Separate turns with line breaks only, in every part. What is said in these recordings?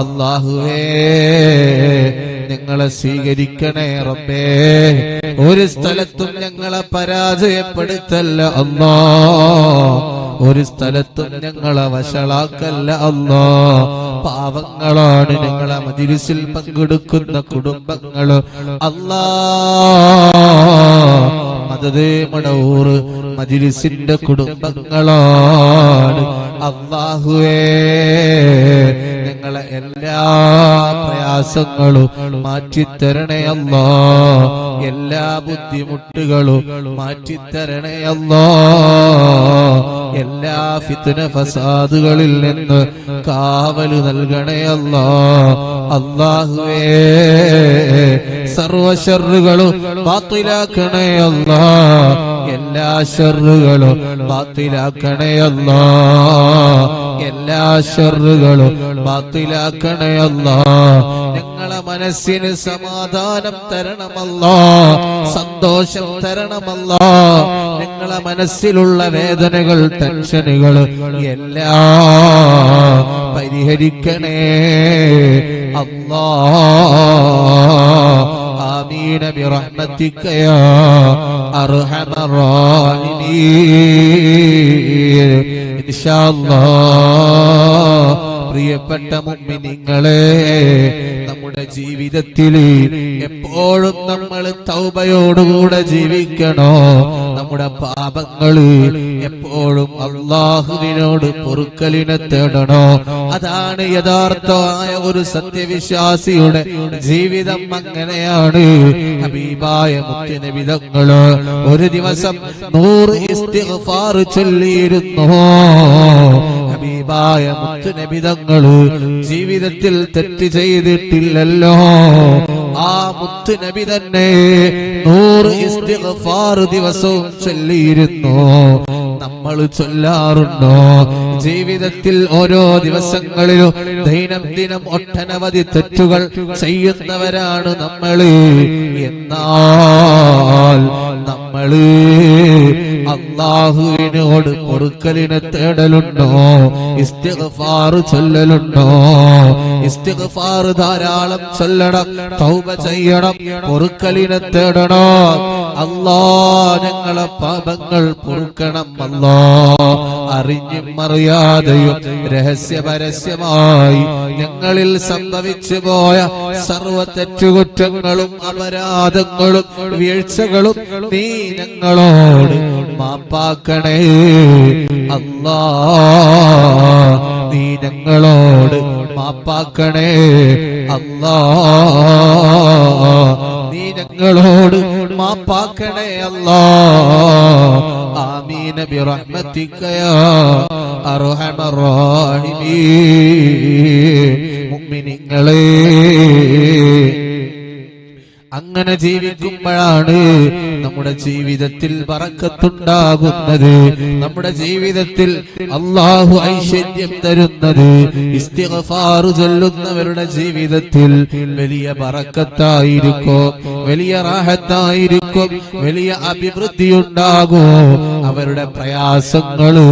അല്ലാഹുവേ ഞങ്ങളെ സ്വീകരിക്കണേ റബ്ബേ. ഒരു സ്ഥലത്തും ഞങ്ങളെ പരാജയപ്പെടുത്തല്ല അല്ലാ, ഒരു സ്ഥലത്തും ഞങ്ങളെ വഷളാക്കല്ല അല്ലാ. പാവങ്ങളാണ് ഞങ്ങളെ മജ്‌ലിസിൽ പങ്കെടുക്കുന്ന കുടുംബങ്ങള് അല്ലാ. മദദ് മടവൂർ മജ്‌ലിസിന്റെ കുടുംബങ്ങളാണ് അല്ലാഹുവേ. ഞങ്ങളെ എല്ലാ പ്രയാസങ്ങളും മാറ്റിത്തരണേ അല്ലാ, എല്ലാ ബുദ്ധിമുട്ടുകളും മാറ്റിത്തരണേ അല്ലാ, എല്ലാ ഫിത്ന ഫസാദുകളിൽ നിന്ന് കാവൽ നൽകണേ അല്ലാ. അല്ലാഹുവേ സർവ ശർറുകളും ബാത്തിലാക്കണേ അല്ലാ, എല്ലാ ശർറുകളും ബാത്തിലാക്കണേ അല്ലാ, എല്ലാ ശർറുകളും ബാത്തിലാക്കണേ അല്ലാ. ഞങ്ങളെ മനസ്സിന് സമാധാനം തരണമല്ലാ, സന്തോഷം തരണമല്ലാ. ഞങ്ങളെ മനസ്സിലുള്ള വേദനകൾ ടെൻഷനുകൾ എല്ലാം പരിഹരിക്കണേ അല്ലാ. ആമീൻ ബിറഹ്മതിക യാ അർഹമർ റഹീമീൻ. ഇൻഷാ അല്ലാഹ് പ്രിയപ്പെട്ട മുഅ്മിനീങ്ങളെ, നമ്മുടെ ജീവിതത്തിൽ എപ്പോഴും നമ്മൾ തൗബയോടുകൂടെ ജീവിക്കണോ. നമ്മുടെ പാപങ്ങള് എപ്പോഴും അല്ലാഹുവിനോട് പൊറുക്കലിനെ തേടണോ. അതാണ് യഥാർത്ഥമായ ഒരു സത്യവിശ്വാസിയുടെ ജീവിതം. അങ്ങനെയാണ് ഹബീബായ മുത്തുനബി തങ്ങള് ഒരു ദിവസം 100 ഇസ്തിഗ്ഫാർ ചൊല്ലിയിരുന്നു. ഹബീബായ മുത്തുനബി തങ്ങള് ജീവിതത്തിൽ തെറ്റ് ചെയ്തിട്ടില്ലല്ലോ. ആ മുത്തുനബി തന്നെ 100 ഇസ്തിഗ്ഫാർ ദിവസവും ചൊല്ലിയിരുന്നു. നമ്മൾ ചൊല്ലാറുണ്ടോ? ജീവിതത്തിൽ ഓരോ ദിവസങ്ങളിലും ദൈനംദിനം ഒട്ടനവധി തെറ്റുകൾ ചെയ്യുന്നവരാണ് നമ്മള്. എന്നാൽ നമ്മള് അല്ലാഹുവിനോട് പൊറുക്കലിനെ തേടലുണ്ടോ? ഇസ്തിഗ്ഫാർ ചൊല്ലലുണ്ടോ? ഇസ്തിഗ്ഫാർ ധാരാളം ചൊല്ലണം, തൗബ ചെയ്യണം, പൊറുക്കലിനെ തേടണം. അല്ലാ ഞങ്ങളെ പാപങ്ങൾ പൊറുക്കണം അല്ലാ. അറിഞ്ഞും അറിയാതെയും രഹസ്യപരസ്യമായി ഞങ്ങളിൽ സംഭവിച്ചു പോയ സർവ തെറ്റുകുറ്റങ്ങളും അപരാധങ്ങളും വീഴ്ചകളും നീ ഞങ്ങളോട് മാപ്പാക്കണേ അല്ലാ. നീ ഞങ്ങളോട് മാപ്പാക്കണേ അല്ലാ. നീ ഞങ്ങളോട് മാപ്പാക്കണേ അല്ലാ. ആമീൻ ബിറഹ്മതിക യാ അർഹമർ റഹീമീൻ. മുഅ്മിനീങ്ങളെ, അങ്ങനെ ജീവിക്കുമ്പോഴാണ് നമ്മുടെ ജീവിതത്തിൽ ബറക്കത്തുണ്ടാകുന്നത്, നമ്മുടെ ജീവിതത്തിൽ അല്ലാഹു ഐശ്വര്യം തരുന്നത്. ഇസ്തിഗ്ഫാർ ചൊല്ലുന്നവരുടെ ജീവിതത്തിൽ വലിയ ബറക്കത്തായിരിക്കും, വലിയ റാഹത്തായിരിക്കും, വലിയ അഭിവൃദ്ധി ഉണ്ടാകും. അവരുടെ പ്രയാസങ്ങള്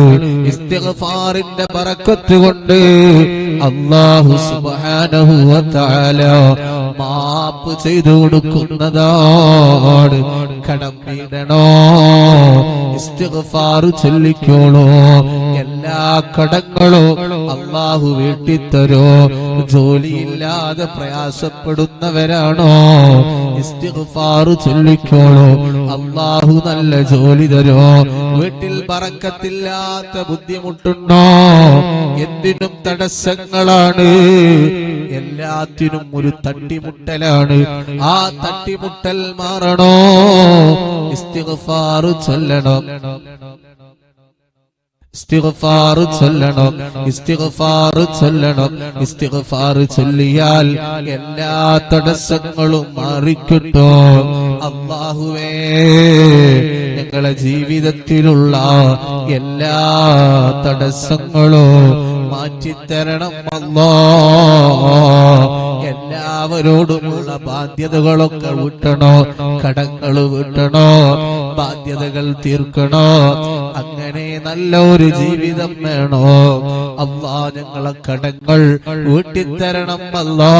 ഇസ്തിഗ്ഫാറിന്റെ ബറക്കത്ത് കൊണ്ട് അല്ലാഹു സുബ്ഹാനഹു വ തആല മാപ്പ് ചെയ്തു കൊടുക്കുന്നതാണ്. കടം വീടണോ? ഇസ്തിഗ്ഫാർ ചൊല്ലിക്കോളൂ. എല്ലാ കടങ്ങളും അല്ലാഹു വീട്ടിത്തരോ. ജോലിയില്ലാതെ പ്രയാസപ്പെടുന്നവരാണോ? ഇസ്തിഗ്ഫാർ ചൊല്ലിക്കോളൂ. അല്ലാഹു നല്ല ജോലി തരോ. വീട്ടിൽ ബറക്കത്തില്ലാത്ത ബുദ്ധിമുട്ടുണ്ടോ? എന്തിനും തടസ്സങ്ങളാണ്, എല്ലാത്തിനും ഒരു തട്ടിമുട്ടലാണ്. ആ തട്ടിമുട്ടൽ മാറണോ? ഇസ്തിഗ്ഫാർ ചൊല്ലണം, ഇസ്തിഗ്ഫാർ ചൊല്ലണം, ഇസ്തിഗ്ഫാർ ചൊല്ലണം. ഇസ്തിഗ്ഫാർ ചൊല്ലിയാൽ എല്ലാ തടസ്സങ്ങളും മാറിക്കിട്ടും. അല്ലാഹുവേ ഞങ്ങളെ ജീവിതത്തിലുള്ള എല്ലാ തടസ്സങ്ങളും മാറ്റിത്തരണം അല്ലാ. എല്ലാവരോടുമുള്ള ബാധ്യതകളൊക്കെ വിട്ടണോ, കടങ്ങൾ വിട്ടണോ, ബാധ്യതകൾ തീർക്കണോ. അങ്ങനെ നല്ല ഒരു ജീവിതം വേണോ അല്ലാ, ഞങ്ങളെ കടങ്ങൾ വീട്ടിത്തരണം അല്ലാ.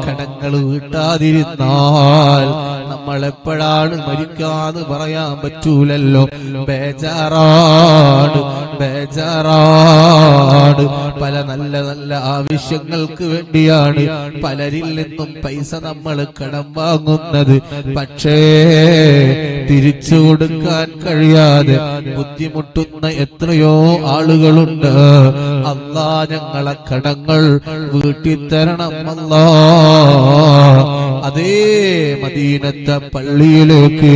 കടങ്ങൾ വീട്ടാതിരുന്നാൽ നമ്മൾ എപ്പോഴാണ് മരിക്കാന്ന് പറയാൻ പറ്റൂലല്ലോ. ബേജാറാട് പല നല്ല നല്ല ആവശ്യങ്ങൾക്ക് വേണ്ടിയാണ് പലരിൽ നിന്നും പൈസ നമ്മൾ കടം വാങ്ങുന്നത്. പക്ഷേ തിരിച്ചു കൊടുക്കാൻ കഴിയാതെ ബുദ്ധിമുട്ടുന്ന എത്രയോ ആളുകളുണ്ട്. അല്ലാ, ഞങ്ങളെ കടങ്ങൾ വീട്ടിത്തരണം അല്ലാ. അതേ മദീനത്തെ പള്ളിയിലേക്ക്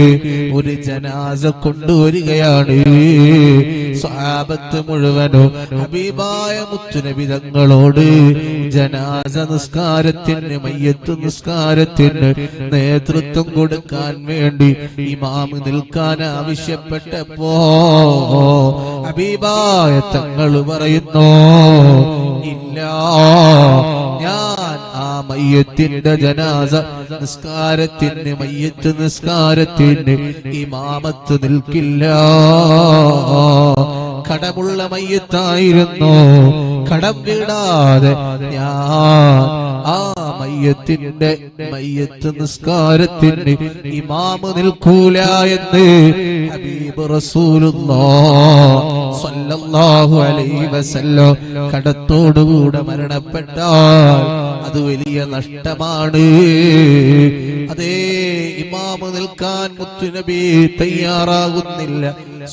ഒരു ജനാസ കൊണ്ടുവരികയാണ്. സ്വഹാബത്ത് മുഴുവനും ഹബീബായ മുത്തുനബി തങ്ങളോട് ജനാസ നിസ്കാരത്തിന്, മയ്യത്ത് നിസ്കാരത്തിന് നേതൃത്വം കൊടുക്കാൻ വേണ്ടി ഇമാം നിൽക്കാൻ ആവശ്യപ്പെട്ടപ്പോ ഹബീബായ തങ്ങൾ പറയുന്നു, ഇല്ല, ഞാൻ ആ മയ്യത്തിന്റെ ജനാസ നിസ്കാരത്തിന്, മയ്യത്ത് നിസ്കാരത്തിന് ഇമാമത്ത് നിൽക്കില്ല. കടമുള്ള മയ്യത്തായിരുന്നു, കടം വീടാതെ ഞാൻ ആ മയ്യത്ത് നിസ്കാരത്തിന് ഇമാമ് നിൽക്കൂല എന്ന് ഹബീബ് റസൂലുള്ളാഹ് സ്വല്ലല്ലാഹു അലൈഹി വസല്ലം കടത്തോടുകൂടെ മരണപ്പെട്ടാൽ അത് വലിയ നഷ്ടമാണ്. അതേ ഇമാമ് നിൽക്കാൻ മുത്തുനബി തയ്യാറാകുന്നില്ല.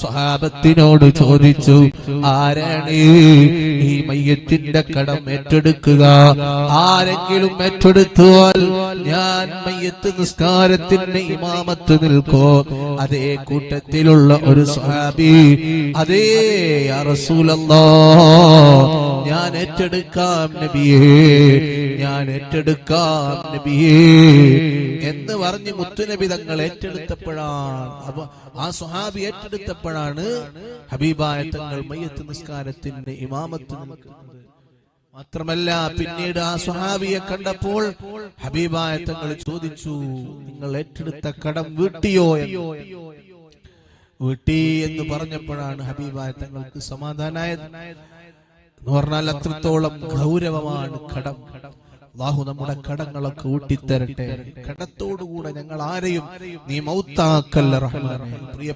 സ്വഹാബത്തിനോട് ചോദിച്ചു, ആരാണ് ഈ മയ്യത്തിന്റെ കടം ഏറ്റെടുക്കുക? ആരെങ്കിലും ഏറ്റെടുത്താൽ ഞാൻ മയ്യത്ത് നിസ്കാരത്തിന്റെ ഇമാമത്ത് നിൽക്കോ? അതേ കൂട്ടത്തിലുള്ള ഒരു സ്വഹാബി, അതേ യാ റസൂലല്ലാഹ്, ഞാൻ ഏറ്റെടുക്കാം നബിയേ, ഞാൻ ഏറ്റെടുക്കാം നബിയേ എന്ന് പറഞ്ഞ് മുത്തുനബി തങ്ങൾ ഏറ്റെടുത്തപ്പോഴാണ്, അപ്പൊ ആ സ്വഹാബി ഏറ്റെടുത്തപ്പോഴാണ് ഹബീബായ തങ്ങൾ മയ്യത്ത് നിസ്കാരത്തിന്റെ ഇമാമത്ത് നിൽക്കുന്നത്. മാത്രമല്ല പിന്നീട് ആ സ്വഹാബിയെ കണ്ടപ്പോൾ ഹബീബായ തങ്ങൾ ചോദിച്ചു, നിങ്ങൾ ഏറ്റെടുത്ത കടം വീട്ടിയോ? വീട്ടി എന്ന് പറഞ്ഞപ്പോഴാണ് ഹബീബായ തങ്ങൾക്ക് സമാധാനായത്. എന്ന് പറഞ്ഞാൽ അത്രത്തോളം ഗൗരവമാണ് കടം. അല്ലാഹു നമ്മുടെ കടങ്ങളൊക്കെ ഊട്ടിത്തരട്ടെ. കടത്തോടുകൂടെ ഞങ്ങൾ ആരെയും നീ മൗത്താക്കല്ല റഹ്മാനേ. പ്രിയപ്പെട്ട